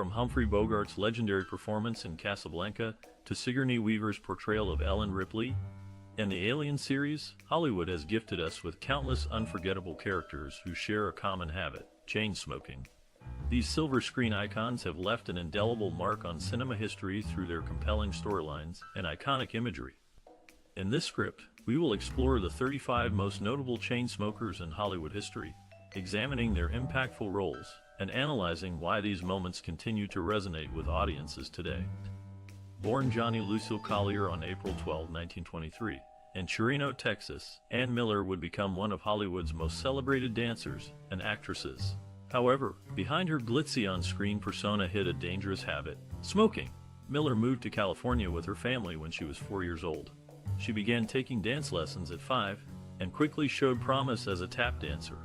From Humphrey Bogart's legendary performance in Casablanca to Sigourney Weaver's portrayal of Ellen Ripley in the Alien series, Hollywood has gifted us with countless unforgettable characters who share a common habit: chain smoking. These silver screen icons have left an indelible mark on cinema history through their compelling storylines and iconic imagery. In this script, we will explore the 35 most notable chain smokers in Hollywood history, examining their impactful roles and analyzing why these moments continue to resonate with audiences today. Born Johnny Lucille Collier on April 12, 1923, in Chirino, Texas, Ann Miller would become one of Hollywood's most celebrated dancers and actresses. However, behind her glitzy on-screen persona hid a dangerous habit: smoking. Miller moved to California with her family when she was 4 years old. She began taking dance lessons at 5 and quickly showed promise as a tap dancer.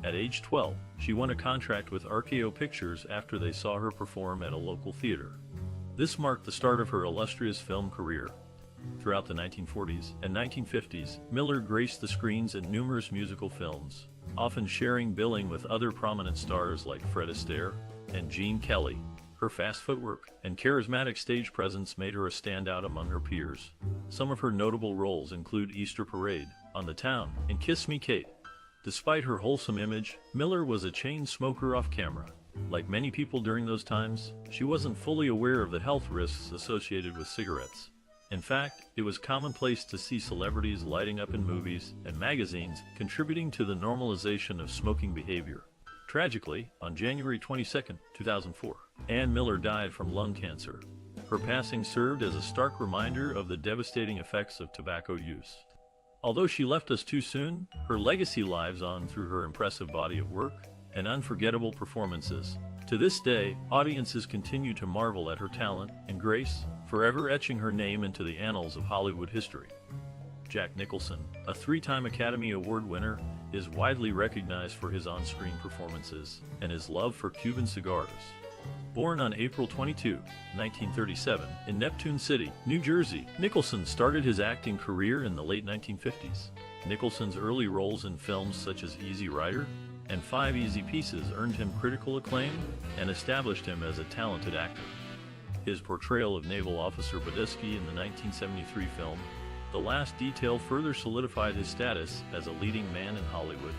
At age 12, she won a contract with RKO Pictures after they saw her perform at a local theater. This marked the start of her illustrious film career. Throughout the 1940s and 1950s, Miller graced the screens in numerous musical films, often sharing billing with other prominent stars like Fred Astaire and Gene Kelly. Her fast footwork and charismatic stage presence made her a standout among her peers. Some of her notable roles include Easter Parade, On the Town, and Kiss Me Kate. Despite her wholesome image, Miller was a chain smoker off camera. Like many people during those times, she wasn't fully aware of the health risks associated with cigarettes. In fact, it was commonplace to see celebrities lighting up in movies and magazines, contributing to the normalization of smoking behavior. Tragically, on January 22, 2004, Ann Miller died from lung cancer. Her passing served as a stark reminder of the devastating effects of tobacco use. Although she left us too soon, her legacy lives on through her impressive body of work and unforgettable performances. To this day, audiences continue to marvel at her talent and grace, forever etching her name into the annals of Hollywood history. Jack Nicholson, a 3-time Academy Award winner, is widely recognized for his on-screen performances and his love for Cuban cigars. Born on April 22, 1937, in Neptune City, New Jersey, Nicholson started his acting career in the late 1950s. Nicholson's early roles in films such as Easy Rider and 5 Easy Pieces earned him critical acclaim and established him as a talented actor. His portrayal of Naval Officer Badisky in the 1973 film The Last Detail further solidified his status as a leading man in Hollywood.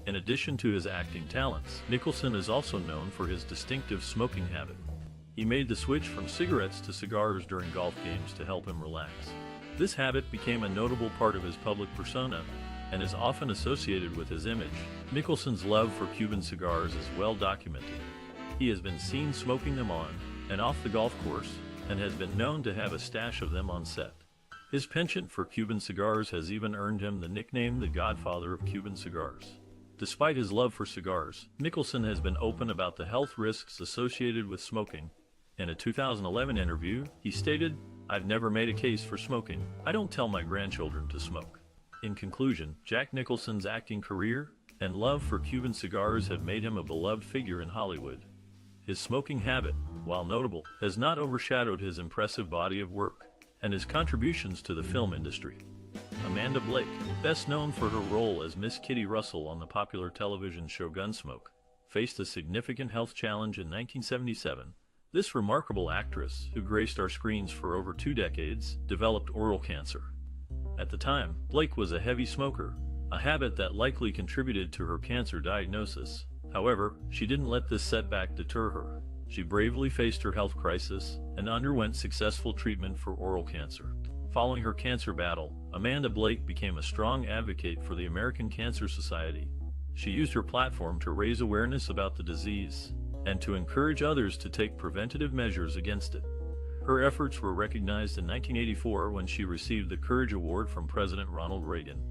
In addition to his acting talents, Nicholson is also known for his distinctive smoking habit. He made the switch from cigarettes to cigars during golf games to help him relax. This habit became a notable part of his public persona and is often associated with his image. Nicholson's love for Cuban cigars is well documented. He has been seen smoking them on and off the golf course, and has been known to have a stash of them on set. His penchant for Cuban cigars has even earned him the nickname the Godfather of Cuban cigars. Despite his love for cigars, Nicholson has been open about the health risks associated with smoking. In a 2011 interview, he stated, "I've never made a case for smoking. I don't tell my grandchildren to smoke." In conclusion, Jack Nicholson's acting career and love for Cuban cigars have made him a beloved figure in Hollywood. His smoking habit, while notable, has not overshadowed his impressive body of work and his contributions to the film industry. Amanda Blake, best known for her role as Miss Kitty Russell on the popular television show Gunsmoke, faced a significant health challenge in 1977. This remarkable actress, who graced our screens for over 2 decades, developed oral cancer. At the time, Blake was a heavy smoker, a habit that likely contributed to her cancer diagnosis. However, she didn't let this setback deter her. She bravely faced her health crisis and underwent successful treatment for oral cancer. Following her cancer battle, Amanda Blake became a strong advocate for the American Cancer Society. She used her platform to raise awareness about the disease and to encourage others to take preventative measures against it. Her efforts were recognized in 1984 when she received the Courage Award from President Ronald Reagan.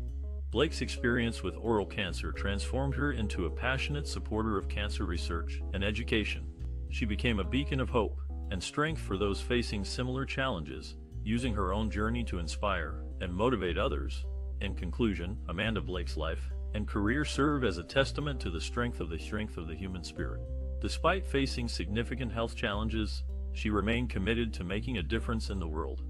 Blake's experience with oral cancer transformed her into a passionate supporter of cancer research and education. She became a beacon of hope and strength for those facing similar challenges, using her own journey to inspire and motivate others. In conclusion, Amanda Blake's life and career serve as a testament to the strength of the human spirit. Despite facing significant health challenges, she remained committed to making a difference in the world.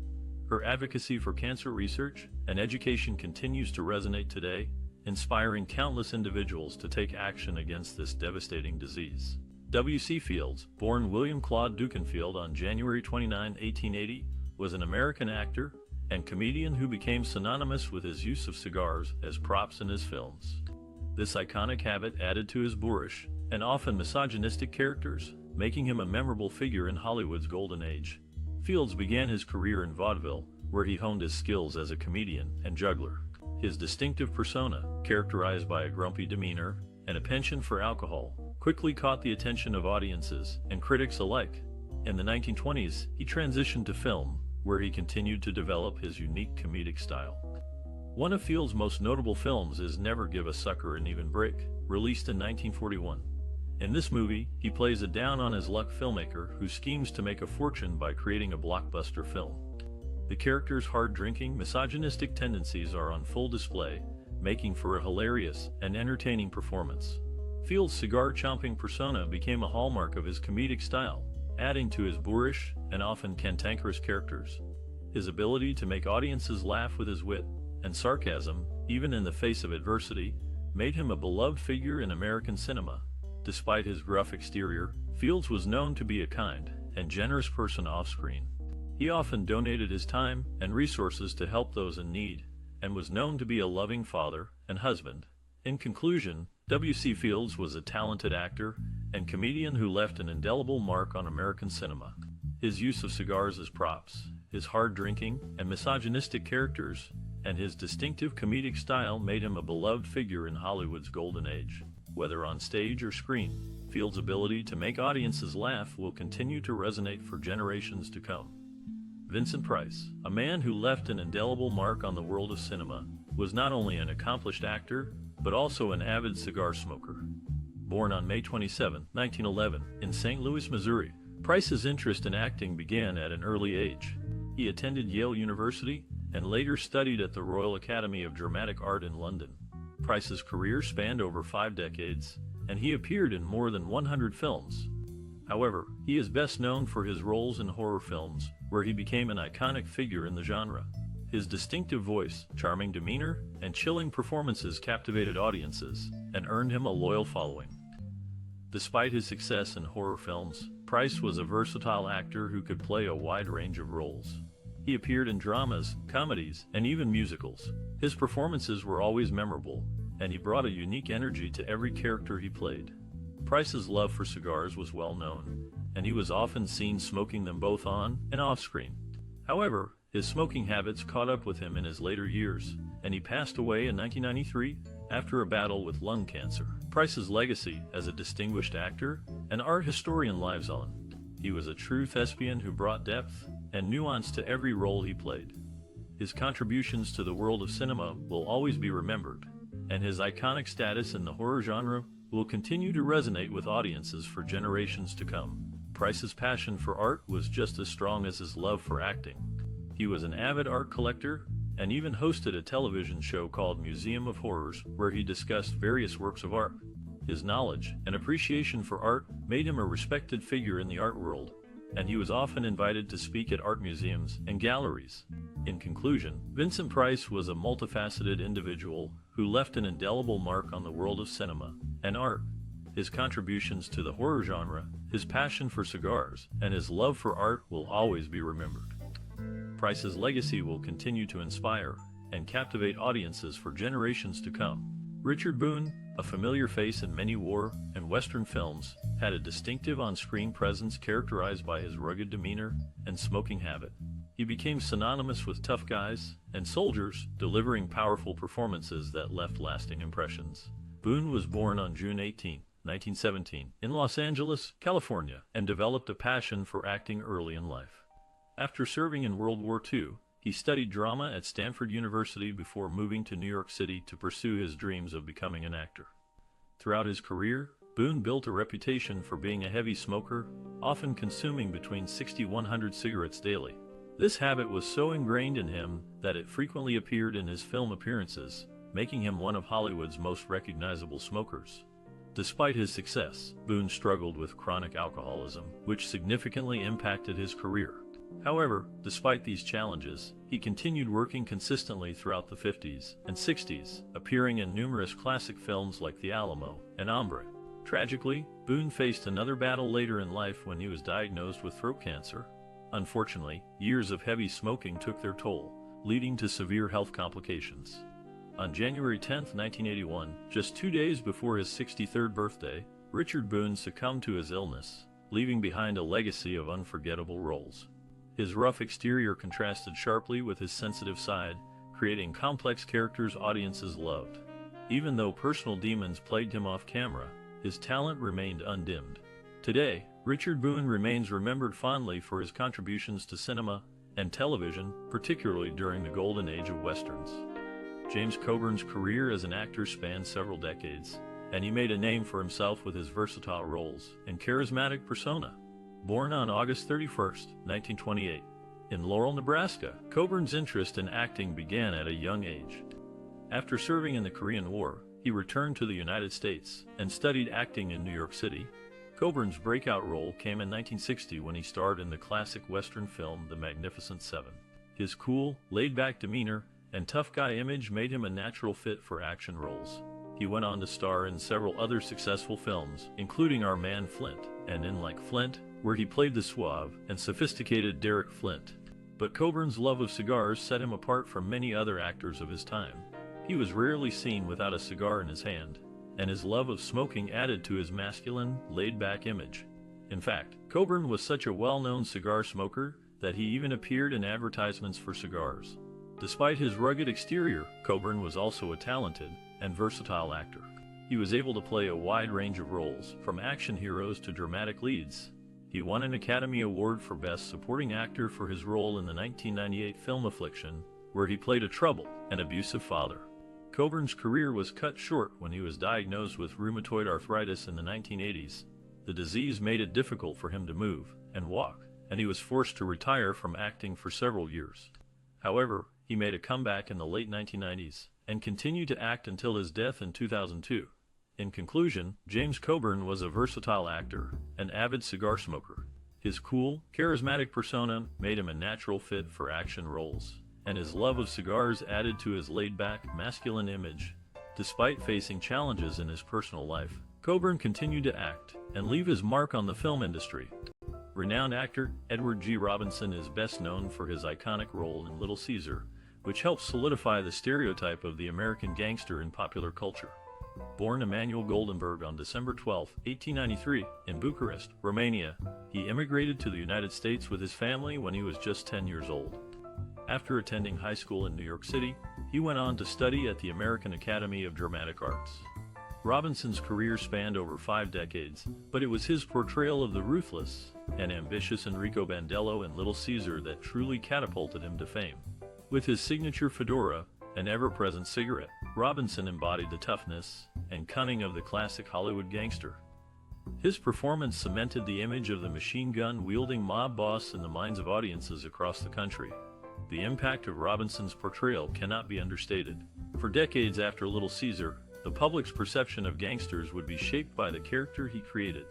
Her advocacy for cancer research and education continues to resonate today, inspiring countless individuals to take action against this devastating disease. W.C. Fields, born William Claude Ducanfield on January 29, 1880, was an American actor and comedian who became synonymous with his use of cigars as props in his films. This iconic habit added to his boorish and often misogynistic characters, making him a memorable figure in Hollywood's golden age. Fields began his career in vaudeville, where he honed his skills as a comedian and juggler. His distinctive persona, characterized by a grumpy demeanor and a penchant for alcohol, quickly caught the attention of audiences and critics alike. In the 1920s, he transitioned to film, where he continued to develop his unique comedic style. One of Fields' most notable films is Never Give a Sucker an Even Break, released in 1941. In this movie, he plays a down-on-his-luck filmmaker who schemes to make a fortune by creating a blockbuster film. The character's hard-drinking, misogynistic tendencies are on full display, making for a hilarious and entertaining performance. Fields' cigar-chomping persona became a hallmark of his comedic style, adding to his boorish and often cantankerous characters. His ability to make audiences laugh with his wit and sarcasm, even in the face of adversity, made him a beloved figure in American cinema. Despite his gruff exterior, Fields was known to be a kind and generous person off-screen. He often donated his time and resources to help those in need, and was known to be a loving father and husband. In conclusion, W.C. Fields was a talented actor and comedian who left an indelible mark on American cinema. His use of cigars as props, his hard-drinking and misogynistic characters, and his distinctive comedic style made him a beloved figure in Hollywood's golden age. Whether on stage or screen, Fields' ability to make audiences laugh will continue to resonate for generations to come. Vincent Price, a man who left an indelible mark on the world of cinema, was not only an accomplished actor, but also an avid cigar smoker. Born on May 27, 1911, in St. Louis, Missouri, Price's interest in acting began at an early age. He attended Yale University and later studied at the Royal Academy of Dramatic Art in London. Price's career spanned over 5 decades, and he appeared in more than 100 films. However, he is best known for his roles in horror films, where he became an iconic figure in the genre. His distinctive voice, charming demeanor, and chilling performances captivated audiences and earned him a loyal following. Despite his success in horror films, Price was a versatile actor who could play a wide range of roles. He appeared in dramas, comedies, and even musicals. His performances were always memorable, and he brought a unique energy to every character he played. Price's love for cigars was well known, and he was often seen smoking them both on and off screen. However, his smoking habits caught up with him in his later years, and he passed away in 1993 after a battle with lung cancer. Price's legacy as a distinguished actor and art historian lives on. He was a true thespian who brought depth and nuance to every role he played. His contributions to the world of cinema will always be remembered, and his iconic status in the horror genre will continue to resonate with audiences for generations to come. Price's passion for art was just as strong as his love for acting. He was an avid art collector and even hosted a television show called Museum of Horrors, where he discussed various works of art. His knowledge and appreciation for art made him a respected figure in the art world, and he was often invited to speak at art museums and galleries. In conclusion, Vincent Price was a multifaceted individual who left an indelible mark on the world of cinema and art. His contributions to the horror genre, his passion for cigars, and his love for art will always be remembered. Price's legacy will continue to inspire and captivate audiences for generations to come. Richard Boone, a familiar face in many war and Western films, had a distinctive on-screen presence characterized by his rugged demeanor and smoking habit. He became synonymous with tough guys and soldiers, delivering powerful performances that left lasting impressions. Boone was born on June 18, 1917, in Los Angeles, California, and developed a passion for acting early in life. After serving in World War II, he studied drama at Stanford University before moving to New York City to pursue his dreams of becoming an actor. Throughout his career, Boone built a reputation for being a heavy smoker, often consuming between 60 to 100 cigarettes daily. This habit was so ingrained in him that it frequently appeared in his film appearances, making him one of Hollywood's most recognizable smokers. Despite his success, Boone struggled with chronic alcoholism, which significantly impacted his career. However, despite these challenges, he continued working consistently throughout the 50s and 60s, appearing in numerous classic films like The Alamo and Hombre. Tragically, Boone faced another battle later in life when he was diagnosed with throat cancer. Unfortunately, years of heavy smoking took their toll, leading to severe health complications. On January 10, 1981, just 2 days before his 63rd birthday, Richard Boone succumbed to his illness, leaving behind a legacy of unforgettable roles. His rough exterior contrasted sharply with his sensitive side, creating complex characters audiences loved. Even though personal demons plagued him off camera, his talent remained undimmed. Today, Richard Boone remains remembered fondly for his contributions to cinema and television, particularly during the golden age of westerns. James Coburn's career as an actor spanned several decades, and he made a name for himself with his versatile roles and charismatic persona. Born on August 31, 1928, in Laurel, Nebraska, Coburn's interest in acting began at a young age. After serving in the Korean War, he returned to the United States and studied acting in New York City. Coburn's breakout role came in 1960 when he starred in the classic Western film The Magnificent Seven. His cool, laid-back demeanor and tough guy image made him a natural fit for action roles. He went on to star in several other successful films, including Our Man Flint and In Like Flint, where he played the suave and sophisticated Derek Flint. But Coburn's love of cigars set him apart from many other actors of his time. He was rarely seen without a cigar in his hand, and his love of smoking added to his masculine, laid-back image. In fact, Coburn was such a well-known cigar smoker that he even appeared in advertisements for cigars. Despite his rugged exterior, Coburn was also a talented and versatile actor. He was able to play a wide range of roles, from action heroes to dramatic leads. He won an Academy Award for Best Supporting Actor for his role in the 1998 film Affliction, where he played a troubled and abusive father. Coburn's career was cut short when he was diagnosed with rheumatoid arthritis in the 1980s. The disease made it difficult for him to move and walk, and he was forced to retire from acting for several years. However, he made a comeback in the late 1990s and continued to act until his death in 2002. In conclusion, James Coburn was a versatile actor, an avid cigar smoker. His cool, charismatic persona made him a natural fit for action roles, and his love of cigars added to his laid-back, masculine image. Despite facing challenges in his personal life, Coburn continued to act and leave his mark on the film industry. Renowned actor Edward G. Robinson is best known for his iconic role in Little Caesar, which helped solidify the stereotype of the American gangster in popular culture. Born Emanuel Goldenberg on December 12, 1893, in Bucharest, Romania, he immigrated to the United States with his family when he was just 10 years old. After attending high school in New York City, he went on to study at the American Academy of Dramatic Arts. Robinson's career spanned over 5 decades, but it was his portrayal of the ruthless and ambitious Enrico Bandello in Little Caesar that truly catapulted him to fame. With his signature fedora and ever-present cigarette, Robinson embodied the toughness and cunning of the classic Hollywood gangster. His performance cemented the image of the machine gun-wielding mob boss in the minds of audiences across the country. The impact of Robinson's portrayal cannot be understated. For decades after Little Caesar, the public's perception of gangsters would be shaped by the character he created.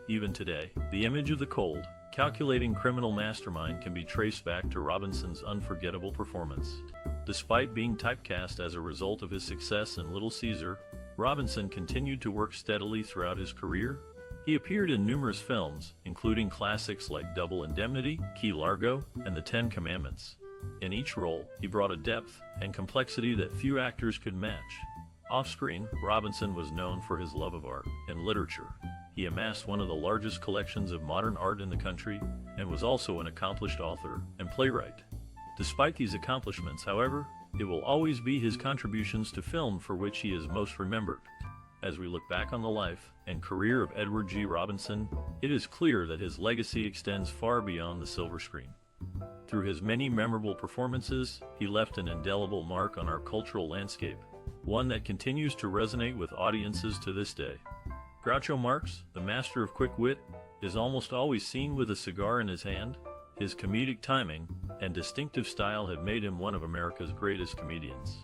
Even today, the image of the cold, calculating criminal mastermind can be traced back to Robinson's unforgettable performance. Despite being typecast as a result of his success in Little Caesar, Robinson continued to work steadily throughout his career. He appeared in numerous films, including classics like Double Indemnity, Key Largo, and The Ten Commandments. In each role, he brought a depth and complexity that few actors could match. Off-screen, Robinson was known for his love of art and literature. He amassed one of the largest collections of modern art in the country and was also an accomplished author and playwright. Despite these accomplishments, however, it will always be his contributions to film for which he is most remembered. As we look back on the life and career of Edward G. Robinson, it is clear that his legacy extends far beyond the silver screen. Through his many memorable performances, he left an indelible mark on our cultural landscape, one that continues to resonate with audiences to this day. Groucho Marx, the master of quick wit, is almost always seen with a cigar in his hand. His comedic timing and distinctive style have made him one of America's greatest comedians.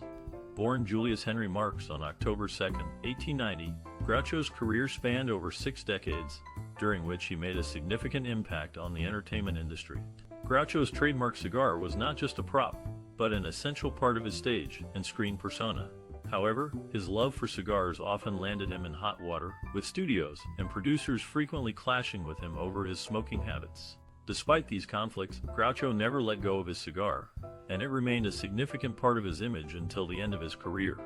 Born Julius Henry Marx on October 2, 1890, Groucho's career spanned over 6 decades, during which he made a significant impact on the entertainment industry. Groucho's trademark cigar was not just a prop, but an essential part of his stage and screen persona. However, his love for cigars often landed him in hot water, with studios and producers frequently clashing with him over his smoking habits. Despite these conflicts, Groucho never let go of his cigar, and it remained a significant part of his image until the end of his career.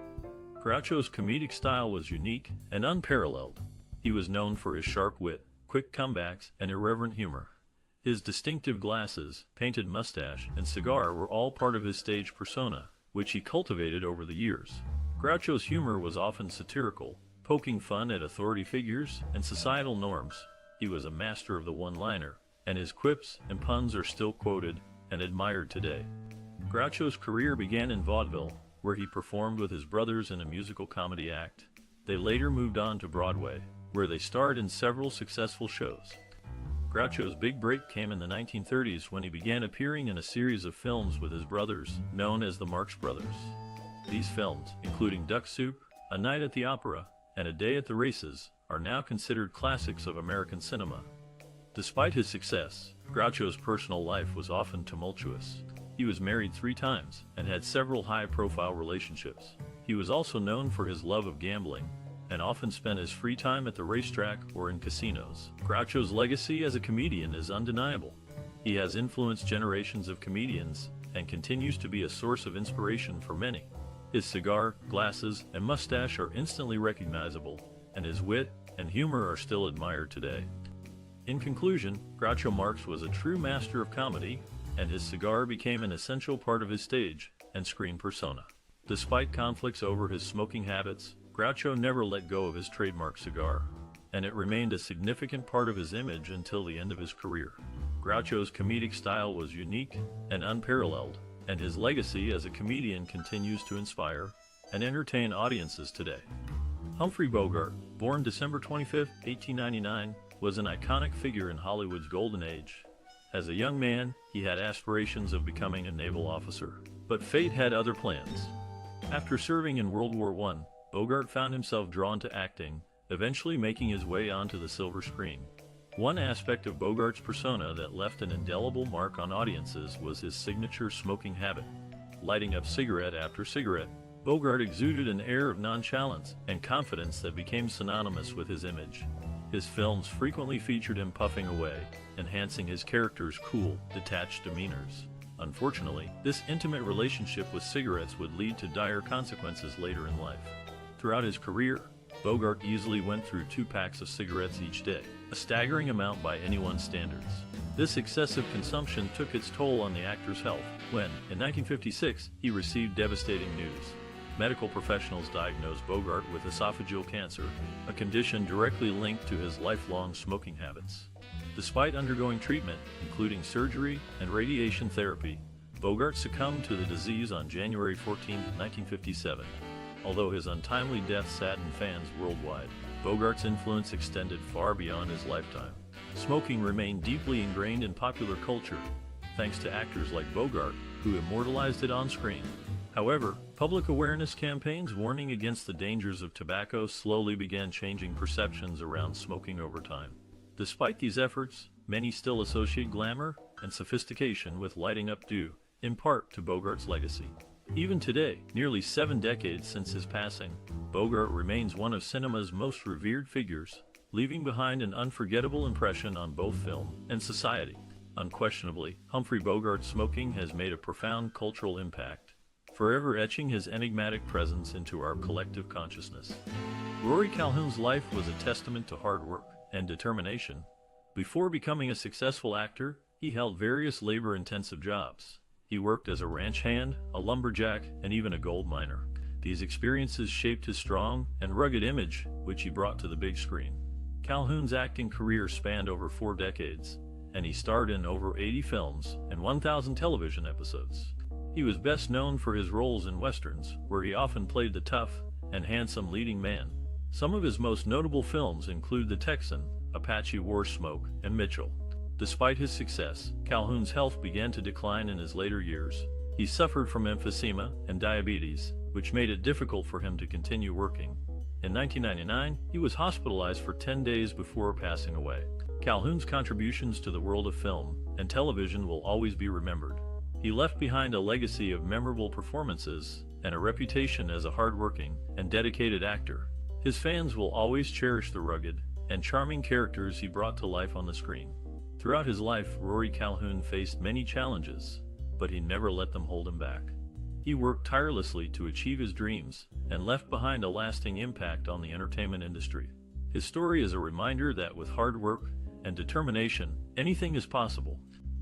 Groucho's comedic style was unique and unparalleled. He was known for his sharp wit, quick comebacks, and irreverent humor. His distinctive glasses, painted mustache, and cigar were all part of his stage persona, which he cultivated over the years. Groucho's humor was often satirical, poking fun at authority figures and societal norms. He was a master of the one-liner, and his quips and puns are still quoted and admired today. Groucho's career began in vaudeville, where he performed with his brothers in a musical comedy act. They later moved on to Broadway, where they starred in several successful shows. Groucho's big break came in the 1930s when he began appearing in a series of films with his brothers, known as the Marx Brothers. These films, including Duck Soup, A Night at the Opera, and A Day at the Races, are now considered classics of American cinema. Despite his success, Groucho's personal life was often tumultuous. He was married 3 times and had several high-profile relationships. He was also known for his love of gambling and often spent his free time at the racetrack or in casinos. Groucho's legacy as a comedian is undeniable. He has influenced generations of comedians and continues to be a source of inspiration for many. His cigar, glasses, and mustache are instantly recognizable, and his wit and humor are still admired today. In conclusion, Groucho Marx was a true master of comedy, and his cigar became an essential part of his stage and screen persona. Despite conflicts over his smoking habits, Groucho never let go of his trademark cigar, and it remained a significant part of his image until the end of his career. Groucho's comedic style was unique and unparalleled, and his legacy as a comedian continues to inspire and entertain audiences today. Humphrey Bogart, born December 25, 1899, was an iconic figure in Hollywood's golden age. As a young man, he had aspirations of becoming a naval officer, but fate had other plans. After serving in World War I, Bogart found himself drawn to acting, eventually making his way onto the silver screen. One aspect of Bogart's persona that left an indelible mark on audiences was his signature smoking habit. Lighting up cigarette after cigarette, Bogart exuded an air of nonchalance and confidence that became synonymous with his image. His films frequently featured him puffing away, enhancing his character's cool, detached demeanors. Unfortunately, this intimate relationship with cigarettes would lead to dire consequences later in life. Throughout his career, Bogart easily went through 2 packs of cigarettes each day, a staggering amount by anyone's standards. This excessive consumption took its toll on the actor's health when, in 1956, he received devastating news. Medical professionals diagnosed Bogart with esophageal cancer, a condition directly linked to his lifelong smoking habits. Despite undergoing treatment, including surgery and radiation therapy, Bogart succumbed to the disease on January 14, 1957. Although his untimely death saddened fans worldwide, Bogart's influence extended far beyond his lifetime. Smoking remained deeply ingrained in popular culture, thanks to actors like Bogart, who immortalized it on screen. However, public awareness campaigns warning against the dangers of tobacco slowly began changing perceptions around smoking over time. Despite these efforts, many still associate glamour and sophistication with lighting up due, in part, to Bogart's legacy. Even today, nearly 7 decades since his passing, Bogart remains one of cinema's most revered figures, leaving behind an unforgettable impression on both film and society. Unquestionably, Humphrey Bogart's smoking has made a profound cultural impact, forever etching his enigmatic presence into our collective consciousness. Rory Calhoun's life was a testament to hard work and determination. Before becoming a successful actor, he held various labor-intensive jobs. He worked as a ranch hand, a lumberjack, and even a gold miner. These experiences shaped his strong and rugged image, which he brought to the big screen. Calhoun's acting career spanned over 4 decades, and he starred in over 80 films and 1,000 television episodes. He was best known for his roles in westerns, where he often played the tough and handsome leading man. Some of his most notable films include The Texan, Apache War Smoke, and Mitchell. Despite his success, Calhoun's health began to decline in his later years. He suffered from emphysema and diabetes, which made it difficult for him to continue working. In 1999, he was hospitalized for 10 days before passing away. Calhoun's contributions to the world of film and television will always be remembered. He left behind a legacy of memorable performances and a reputation as a hardworking and dedicated actor. His fans will always cherish the rugged and charming characters he brought to life on the screen. Throughout his life, Rory Calhoun faced many challenges, but he never let them hold him back. He worked tirelessly to achieve his dreams and left behind a lasting impact on the entertainment industry. His story is a reminder that with hard work and determination, anything is possible.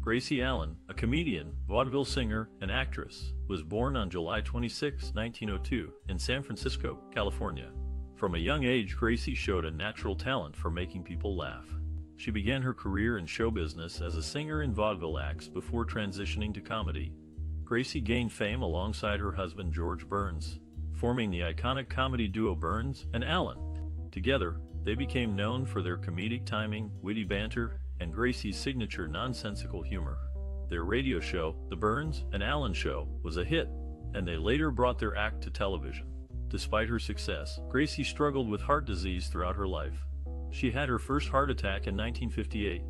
Gracie Allen, a comedian, vaudeville singer, and actress, was born on July 26, 1902, in San Francisco, California. From a young age, Gracie showed a natural talent for making people laugh. She began her career in show business as a singer in vaudeville acts before transitioning to comedy. Gracie gained fame alongside her husband George Burns, forming the iconic comedy duo Burns and Allen. Together, they became known for their comedic timing, witty banter, and Gracie's signature nonsensical humor. Their radio show, The Burns and Allen Show, was a hit, and they later brought their act to television. Despite her success, Gracie struggled with heart disease throughout her life. She had her first heart attack in 1958,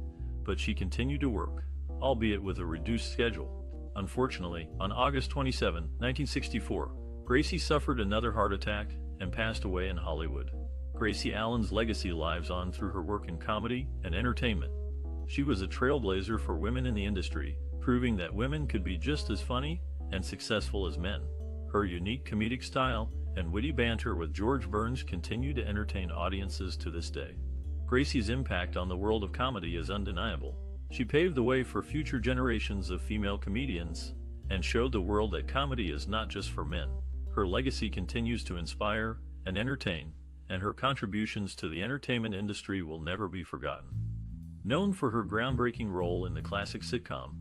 but she continued to work, albeit with a reduced schedule. Unfortunately, on August 27, 1964, Gracie suffered another heart attack and passed away in Hollywood. Gracie Allen's legacy lives on through her work in comedy and entertainment. She was a trailblazer for women in the industry, proving that women could be just as funny and successful as men. Her unique comedic style and witty banter with George Burns continue to entertain audiences to this day. Gracie's impact on the world of comedy is undeniable. She paved the way for future generations of female comedians and showed the world that comedy is not just for men. Her legacy continues to inspire and entertain, and her contributions to the entertainment industry will never be forgotten. Known for her groundbreaking role in the classic sitcom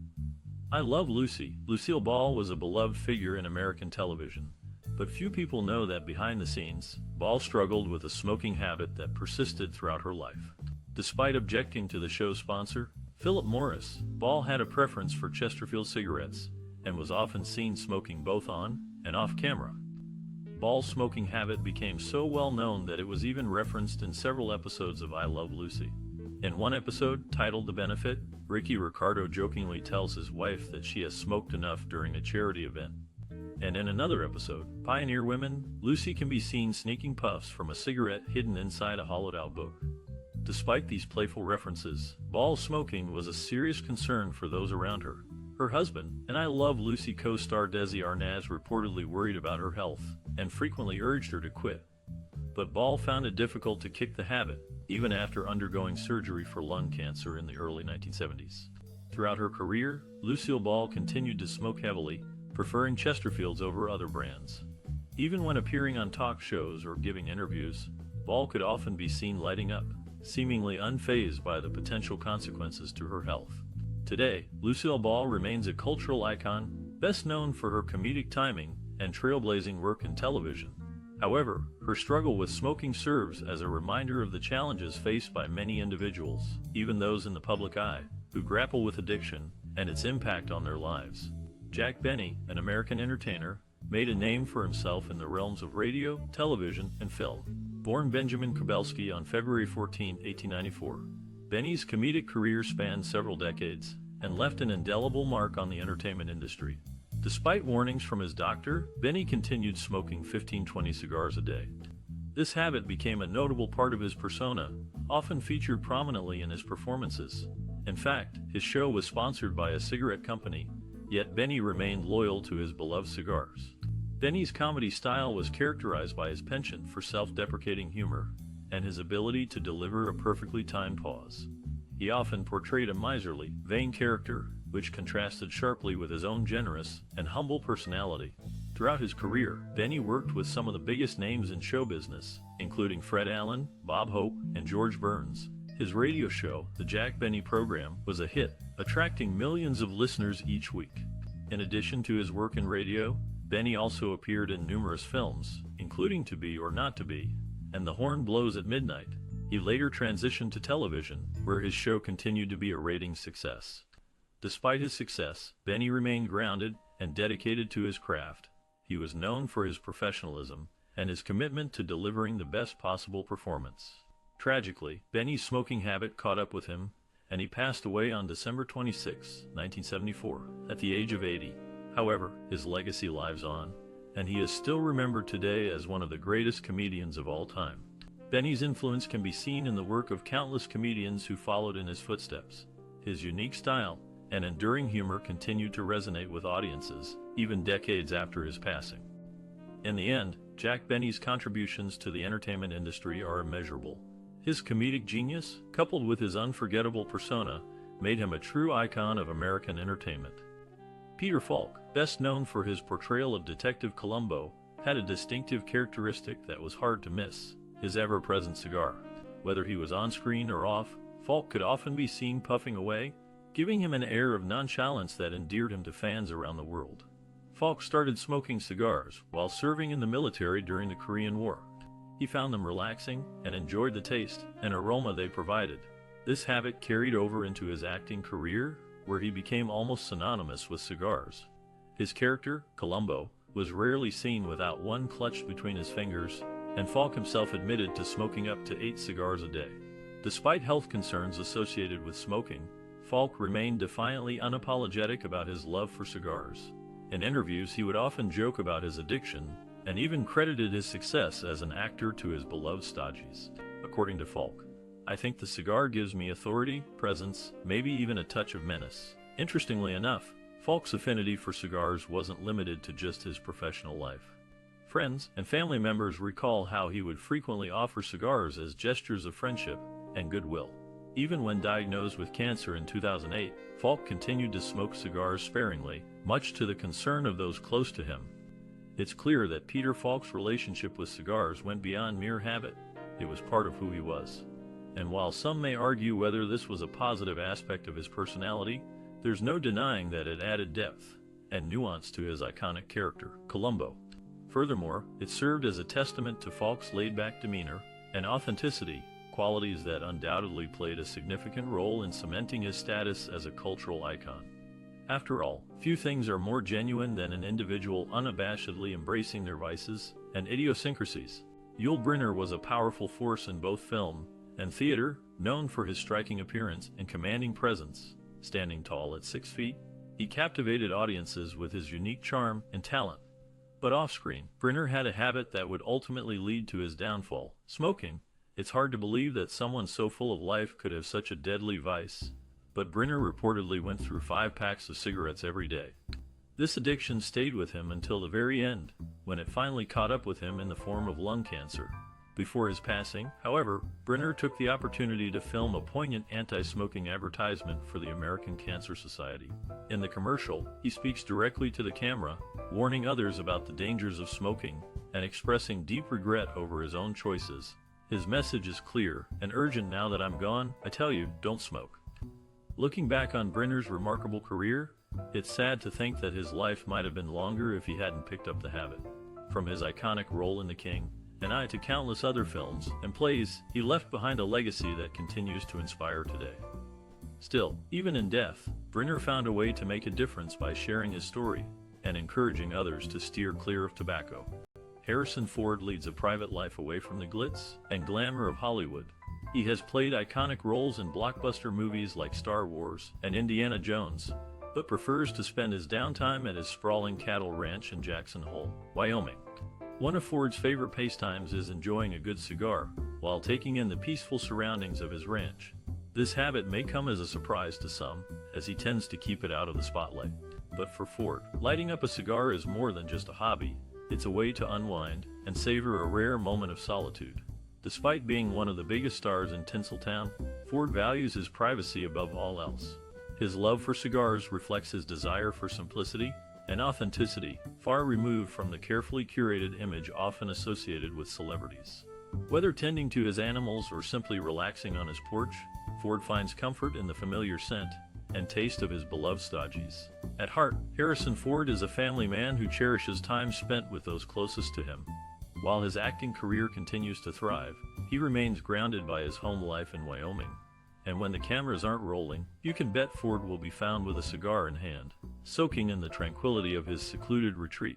I Love Lucy, Lucille Ball was a beloved figure in American television. But few people know that behind the scenes, Ball struggled with a smoking habit that persisted throughout her life. Despite objecting to the show's sponsor, Philip Morris, Ball had a preference for Chesterfield cigarettes and was often seen smoking both on and off camera. Ball's smoking habit became so well known that it was even referenced in several episodes of I Love Lucy. In one episode, titled The Benefit, Ricky Ricardo jokingly tells his wife that she has smoked enough during a charity event. And in another episode, Pioneer Women, Lucy can be seen sneaking puffs from a cigarette hidden inside a hollowed-out book. Despite these playful references, Ball's smoking was a serious concern for those around her. Her husband, and I Love Lucy co-star Desi Arnaz, reportedly worried about her health and frequently urged her to quit. But Ball found it difficult to kick the habit, even after undergoing surgery for lung cancer in the early 1970s. Throughout her career, Lucille Ball continued to smoke heavily, preferring Chesterfields over other brands. Even when appearing on talk shows or giving interviews, Ball could often be seen lighting up, seemingly unfazed by the potential consequences to her health. Today, Lucille Ball remains a cultural icon, best known for her comedic timing and trailblazing work in television. However, her struggle with smoking serves as a reminder of the challenges faced by many individuals, even those in the public eye, who grapple with addiction and its impact on their lives. Jack Benny, an American entertainer, made a name for himself in the realms of radio, television, and film. Born Benjamin Kubelski on February 14, 1894, Benny's comedic career spanned several decades and left an indelible mark on the entertainment industry. Despite warnings from his doctor, Benny continued smoking 15-20 cigars a day. This habit became a notable part of his persona, often featured prominently in his performances. In fact, his show was sponsored by a cigarette company, yet Benny remained loyal to his beloved cigars. Benny's comedy style was characterized by his penchant for self-deprecating humor and his ability to deliver a perfectly timed pause. He often portrayed a miserly, vain character, which contrasted sharply with his own generous and humble personality. Throughout his career, Benny worked with some of the biggest names in show business, including Fred Allen, Bob Hope, and George Burns. His radio show, The Jack Benny Program, was a hit, attracting millions of listeners each week. In addition to his work in radio, Benny also appeared in numerous films, including To Be or Not to Be, and The Horn Blows at Midnight. He later transitioned to television, where his show continued to be a ratings success. Despite his success, Benny remained grounded and dedicated to his craft. He was known for his professionalism and his commitment to delivering the best possible performance. Tragically, Benny's smoking habit caught up with him, and he passed away on December 26, 1974, at the age of 80. However, his legacy lives on, and he is still remembered today as one of the greatest comedians of all time. Benny's influence can be seen in the work of countless comedians who followed in his footsteps. His unique style and enduring humor continued to resonate with audiences, even decades after his passing. In the end, Jack Benny's contributions to the entertainment industry are immeasurable. His comedic genius, coupled with his unforgettable persona, made him a true icon of American entertainment. Peter Falk, best known for his portrayal of Detective Columbo, had a distinctive characteristic that was hard to miss: his ever-present cigar. Whether he was on screen or off, Falk could often be seen puffing away, giving him an air of nonchalance that endeared him to fans around the world. Falk started smoking cigars while serving in the military during the Korean War. He found them relaxing and enjoyed the taste and aroma they provided. This habit carried over into his acting career, where he became almost synonymous with cigars. His character, Columbo, was rarely seen without one clutched between his fingers, and Falk himself admitted to smoking up to 8 cigars a day. Despite health concerns associated with smoking, Falk remained defiantly unapologetic about his love for cigars. In interviews, he would often joke about his addiction, and even credited his success as an actor to his beloved stodgies. According to Falk, "I think the cigar gives me authority, presence, maybe even a touch of menace." Interestingly enough, Falk's affinity for cigars wasn't limited to just his professional life. Friends and family members recall how he would frequently offer cigars as gestures of friendship and goodwill. Even when diagnosed with cancer in 2008, Falk continued to smoke cigars sparingly, much to the concern of those close to him. It's clear that Peter Falk's relationship with cigars went beyond mere habit. It was part of who he was. And while some may argue whether this was a positive aspect of his personality, there's no denying that it added depth and nuance to his iconic character, Columbo. Furthermore, it served as a testament to Falk's laid-back demeanor and authenticity, qualities that undoubtedly played a significant role in cementing his status as a cultural icon. After all, few things are more genuine than an individual unabashedly embracing their vices and idiosyncrasies. Yul Brynner was a powerful force in both film and theater, known for his striking appearance and commanding presence. Standing tall at 6 feet, he captivated audiences with his unique charm and talent. But off-screen, Brynner had a habit that would ultimately lead to his downfall: smoking. It's hard to believe that someone so full of life could have such a deadly vice, but Brynner reportedly went through 5 packs of cigarettes every day. This addiction stayed with him until the very end, when it finally caught up with him in the form of lung cancer. Before his passing, however, Brynner took the opportunity to film a poignant anti-smoking advertisement for the American Cancer Society. In the commercial, he speaks directly to the camera, warning others about the dangers of smoking and expressing deep regret over his own choices. His message is clear and urgent: "Now that I'm gone, I tell you, don't smoke." Looking back on Brynner's remarkable career, it's sad to think that his life might have been longer if he hadn't picked up the habit. From his iconic role in The King and I to countless other films and plays, he left behind a legacy that continues to inspire today. Still, even in death, Brynner found a way to make a difference by sharing his story and encouraging others to steer clear of tobacco. Harrison Ford leads a private life away from the glitz and glamour of Hollywood. He has played iconic roles in blockbuster movies like Star Wars and Indiana Jones, but prefers to spend his downtime at his sprawling cattle ranch in Jackson Hole, Wyoming. One of Ford's favorite pastimes is enjoying a good cigar while taking in the peaceful surroundings of his ranch. This habit may come as a surprise to some, as he tends to keep it out of the spotlight. But for Ford, lighting up a cigar is more than just a hobby. It's a way to unwind and savor a rare moment of solitude. Despite being one of the biggest stars in Tinseltown, Ford values his privacy above all else. His love for cigars reflects his desire for simplicity and authenticity, far removed from the carefully curated image often associated with celebrities. Whether tending to his animals or simply relaxing on his porch, Ford finds comfort in the familiar scent and taste of his beloved stodgies. At heart, Harrison Ford is a family man who cherishes time spent with those closest to him. While his acting career continues to thrive, he remains grounded by his home life in Wyoming. And when the cameras aren't rolling, you can bet Ford will be found with a cigar in hand, soaking in the tranquility of his secluded retreat.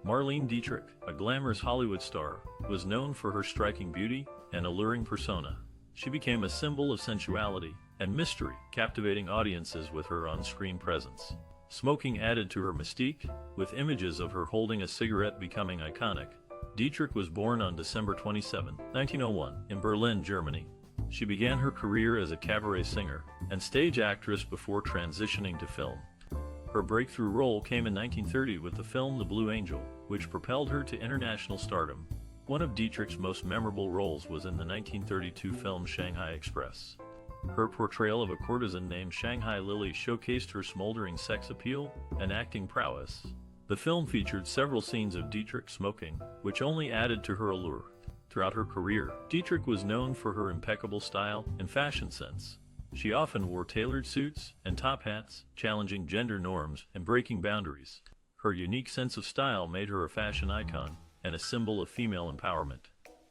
Marlene Dietrich, a glamorous Hollywood star, was known for her striking beauty and alluring persona. She became a symbol of sensuality and mystery, captivating audiences with her on-screen presence. Smoking added to her mystique, with images of her holding a cigarette becoming iconic. Dietrich was born on December 27, 1901, in Berlin, Germany. She began her career as a cabaret singer and stage actress before transitioning to film. Her breakthrough role came in 1930 with the film The Blue Angel, which propelled her to international stardom. One of Dietrich's most memorable roles was in the 1932 film Shanghai Express. Her portrayal of a courtesan named Shanghai Lily showcased her smoldering sex appeal and acting prowess. The film featured several scenes of Dietrich smoking, which only added to her allure. Throughout her career, Dietrich was known for her impeccable style and fashion sense. She often wore tailored suits and top hats, challenging gender norms and breaking boundaries. Her unique sense of style made her a fashion icon and a symbol of female empowerment.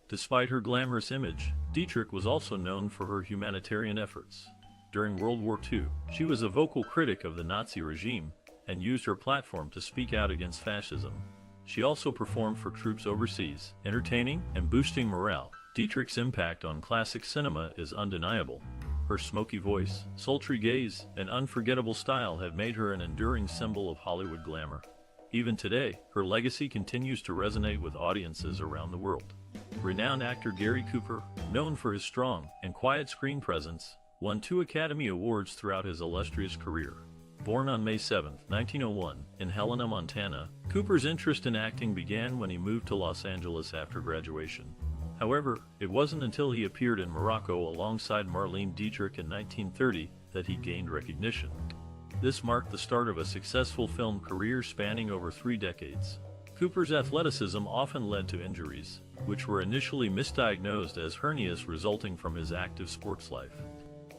Despite her glamorous image, Dietrich was also known for her humanitarian efforts. During World War II, she was a vocal critic of the Nazi regime and used her platform to speak out against fascism. She also performed for troops overseas, entertaining and boosting morale. Dietrich's impact on classic cinema is undeniable. Her smoky voice, sultry gaze, and unforgettable style have made her an enduring symbol of Hollywood glamour. Even today, her legacy continues to resonate with audiences around the world. Renowned actor Gary Cooper, known for his strong and quiet screen presence, won 2 Academy Awards throughout his illustrious career. Born on May 7, 1901, in Helena, Montana, Cooper's interest in acting began when he moved to Los Angeles after graduation. However, it wasn't until he appeared in Morocco alongside Marlene Dietrich in 1930 that he gained recognition. This marked the start of a successful film career spanning over 3 decades. Cooper's athleticism often led to injuries, which were initially misdiagnosed as hernias resulting from his active sports life.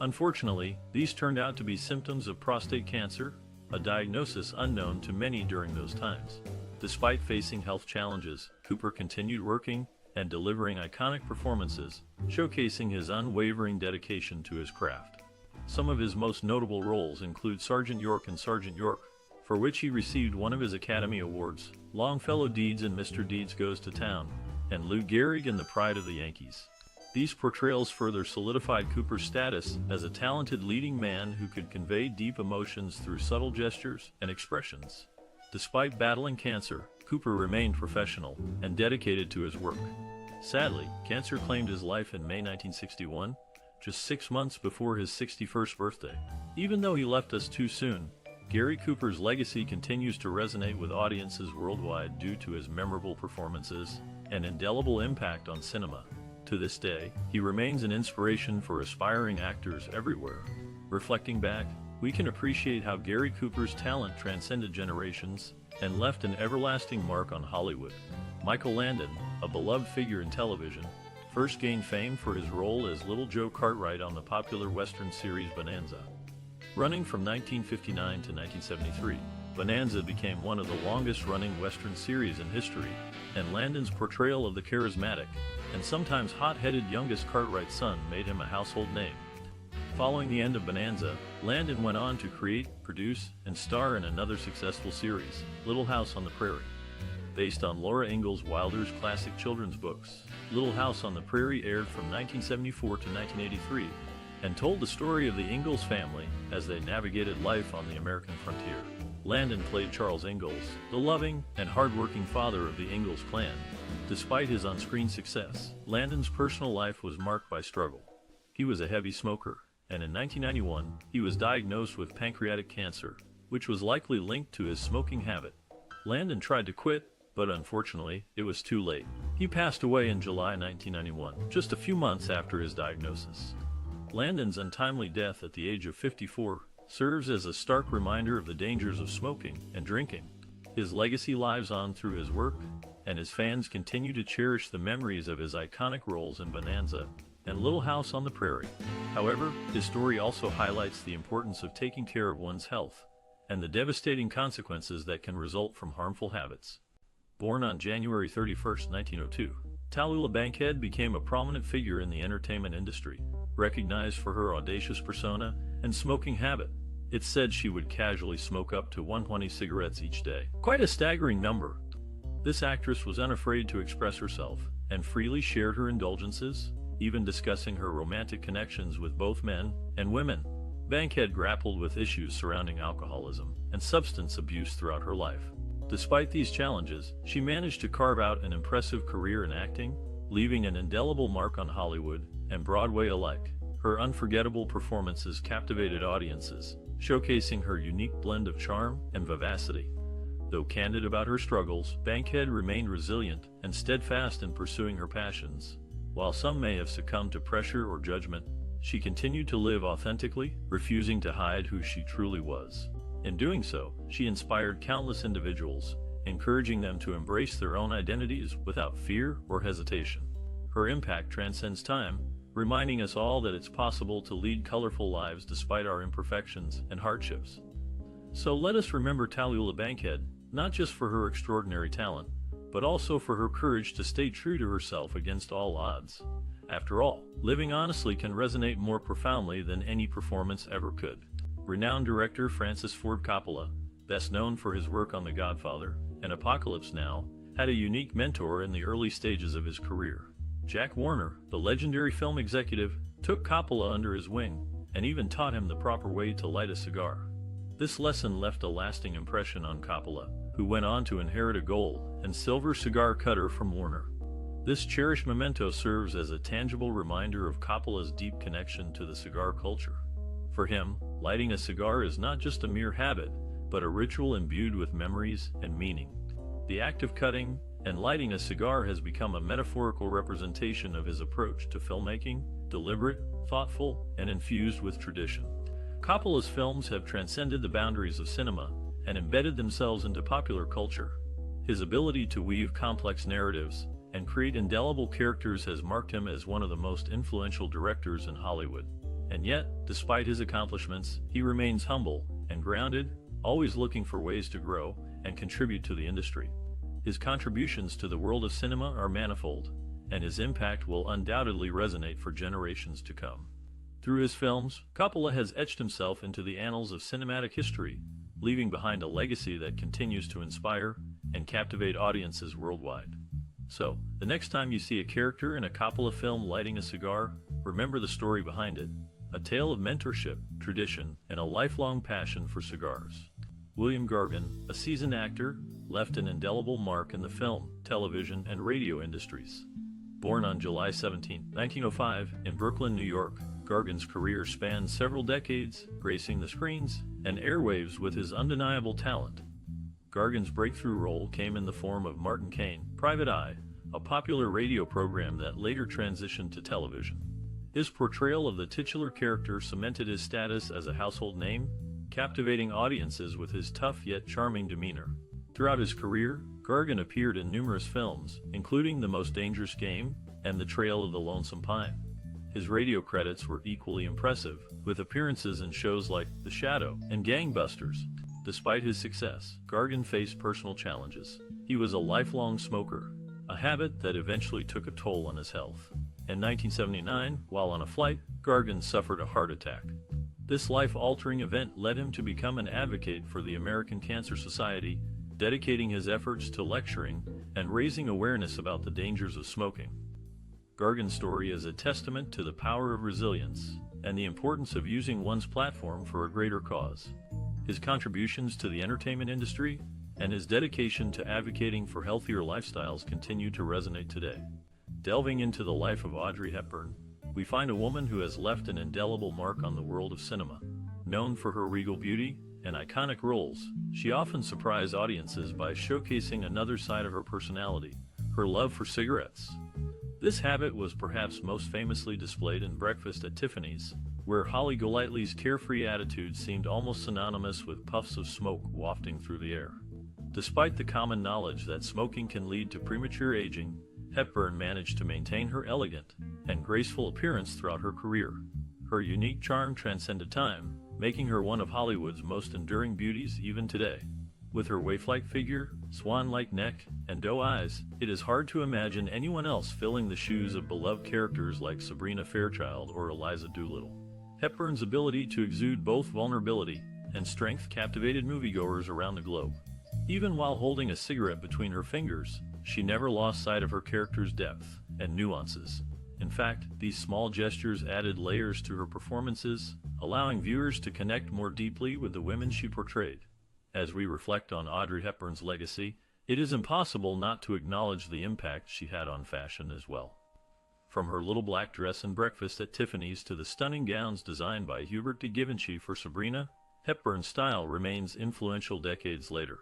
Unfortunately, these turned out to be symptoms of prostate cancer, a diagnosis unknown to many during those times. Despite facing health challenges, Cooper continued working and delivering iconic performances, showcasing his unwavering dedication to his craft. Some of his most notable roles include Sergeant York in Sergeant York, for which he received one of his Academy Awards, Longfellow Deeds in Mr. Deeds Goes to Town, and Lou Gehrig in The Pride of the Yankees. These portrayals further solidified Cooper's status as a talented leading man who could convey deep emotions through subtle gestures and expressions. Despite battling cancer, Cooper remained professional and dedicated to his work. Sadly, cancer claimed his life in May 1961, just 6 months before his 61st birthday. Even though he left us too soon, Gary Cooper's legacy continues to resonate with audiences worldwide due to his memorable performances and indelible impact on cinema. To this day, he remains an inspiration for aspiring actors everywhere. Reflecting back, we can appreciate how Gary Cooper's talent transcended generations and left an everlasting mark on Hollywood. Michael Landon, a beloved figure in television, first gained fame for his role as Little Joe Cartwright on the popular Western series Bonanza. Running from 1959 to 1973, Bonanza became one of the longest-running Western series in history, and Landon's portrayal of the charismatic and sometimes hot-headed youngest Cartwright son made him a household name. Following the end of Bonanza, Landon went on to create, produce, and star in another successful series, Little House on the Prairie. Based on Laura Ingalls Wilder's classic children's books, Little House on the Prairie aired from 1974 to 1983 and told the story of the Ingalls family as they navigated life on the American frontier. Landon played Charles Ingalls, the loving and hardworking father of the Ingalls clan. Despite his on-screen success, Landon's personal life was marked by struggle. He was a heavy smoker, and in 1991, he was diagnosed with pancreatic cancer, which was likely linked to his smoking habit. Landon tried to quit, but unfortunately, it was too late. He passed away in July 1991, just a few months after his diagnosis. Landon's untimely death at the age of 54 serves as a stark reminder of the dangers of smoking and drinking. His legacy lives on through his work, and his fans continue to cherish the memories of his iconic roles in Bonanza and Little House on the Prairie. However, his story also highlights the importance of taking care of one's health and the devastating consequences that can result from harmful habits. Born on January 31, 1902, Tallulah Bankhead became a prominent figure in the entertainment industry, recognized for her audacious persona and smoking habit. It's said she would casually smoke up to 120 cigarettes each day. Quite a staggering number. This actress was unafraid to express herself and freely shared her indulgences, even discussing her romantic connections with both men and women. Bankhead grappled with issues surrounding alcoholism and substance abuse throughout her life. Despite these challenges, she managed to carve out an impressive career in acting, leaving an indelible mark on Hollywood and Broadway alike. Her unforgettable performances captivated audiences, showcasing her unique blend of charm and vivacity. Though candid about her struggles, Bankhead remained resilient and steadfast in pursuing her passions. While some may have succumbed to pressure or judgment, she continued to live authentically, refusing to hide who she truly was. In doing so, she inspired countless individuals, encouraging them to embrace their own identities without fear or hesitation. Her impact transcends time, reminding us all that it's possible to lead colorful lives despite our imperfections and hardships. So let us remember Tallulah Bankhead, not just for her extraordinary talent, but also for her courage to stay true to herself against all odds. After all, living honestly can resonate more profoundly than any performance ever could. Renowned director Francis Ford Coppola, best known for his work on The Godfather and Apocalypse Now, had a unique mentor in the early stages of his career. Jack Warner, the legendary film executive, took Coppola under his wing and even taught him the proper way to light a cigar. This lesson left a lasting impression on Coppola, who went on to inherit a gold and silver cigar cutter from Warner. This cherished memento serves as a tangible reminder of Coppola's deep connection to the cigar culture. For him, lighting a cigar is not just a mere habit, but a ritual imbued with memories and meaning. The act of cutting and lighting a cigar has become a metaphorical representation of his approach to filmmaking, deliberate, thoughtful, and infused with tradition. Coppola's films have transcended the boundaries of cinema and embedded themselves into popular culture. His ability to weave complex narratives and create indelible characters has marked him as one of the most influential directors in Hollywood. And yet, despite his accomplishments, he remains humble and grounded, always looking for ways to grow and contribute to the industry. His contributions to the world of cinema are manifold, and his impact will undoubtedly resonate for generations to come. Through his films, Coppola has etched himself into the annals of cinematic history, leaving behind a legacy that continues to inspire and captivate audiences worldwide. So, the next time you see a character in a Coppola film lighting a cigar, remember the story behind it. A tale of mentorship, tradition, and a lifelong passion for cigars. William Gargan, a seasoned actor, left an indelible mark in the film, television, and radio industries. Born on July 17, 1905, in Brooklyn, New York, Gargan's career spanned several decades, gracing the screens and airwaves with his undeniable talent. Gargan's breakthrough role came in the form of Martin Caine, Private Eye, a popular radio program that later transitioned to television. His portrayal of the titular character cemented his status as a household name, captivating audiences with his tough yet charming demeanor. Throughout his career, Gargan appeared in numerous films, including The Most Dangerous Game and The Trail of the Lonesome Pine. His radio credits were equally impressive, with appearances in shows like The Shadow and Gangbusters. Despite his success, Gargan faced personal challenges. He was a lifelong smoker, a habit that eventually took a toll on his health. In 1979, while on a flight, Gargan suffered a heart attack. This life-altering event led him to become an advocate for the American Cancer Society, dedicating his efforts to lecturing and raising awareness about the dangers of smoking. Gargan's story is a testament to the power of resilience and the importance of using one's platform for a greater cause. His contributions to the entertainment industry and his dedication to advocating for healthier lifestyles continue to resonate today. Delving into the life of Audrey Hepburn, we find a woman who has left an indelible mark on the world of cinema. Known for her regal beauty and iconic roles, she often surprised audiences by showcasing another side of her personality, her love for cigarettes. This habit was perhaps most famously displayed in Breakfast at Tiffany's, where Holly Golightly's carefree attitude seemed almost synonymous with puffs of smoke wafting through the air. Despite the common knowledge that smoking can lead to premature aging, Hepburn managed to maintain her elegant and graceful appearance throughout her career. Her unique charm transcended time, making her one of Hollywood's most enduring beauties even today. With her waif-like figure, swan-like neck, and doe eyes, it is hard to imagine anyone else filling the shoes of beloved characters like Sabrina Fairchild or Eliza Doolittle. Hepburn's ability to exude both vulnerability and strength captivated moviegoers around the globe. Even while holding a cigarette between her fingers, she never lost sight of her character's depth and nuances. In fact, these small gestures added layers to her performances, allowing viewers to connect more deeply with the women she portrayed. As we reflect on Audrey Hepburn's legacy, it is impossible not to acknowledge the impact she had on fashion as well. From her little black dress and breakfast at Tiffany's to the stunning gowns designed by Hubert de Givenchy for Sabrina, Hepburn's style remains influential decades later.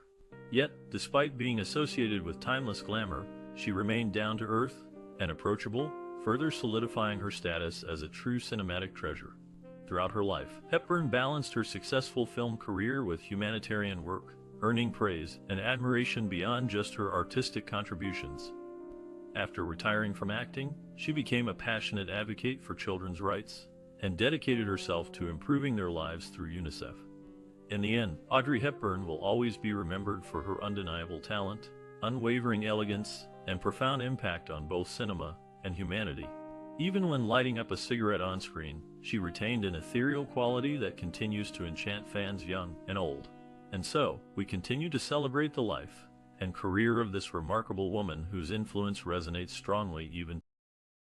Yet, despite being associated with timeless glamour, she remained down-to-earth and approachable, further solidifying her status as a true cinematic treasure. Throughout her life, Hepburn balanced her successful film career with humanitarian work, earning praise and admiration beyond just her artistic contributions. After retiring from acting, she became a passionate advocate for children's rights and dedicated herself to improving their lives through UNICEF. In the end, Audrey Hepburn will always be remembered for her undeniable talent, unwavering elegance, and profound impact on both cinema and humanity. Even when lighting up a cigarette on screen, she retained an ethereal quality that continues to enchant fans young and old. And so, we continue to celebrate the life and career of this remarkable woman whose influence resonates strongly even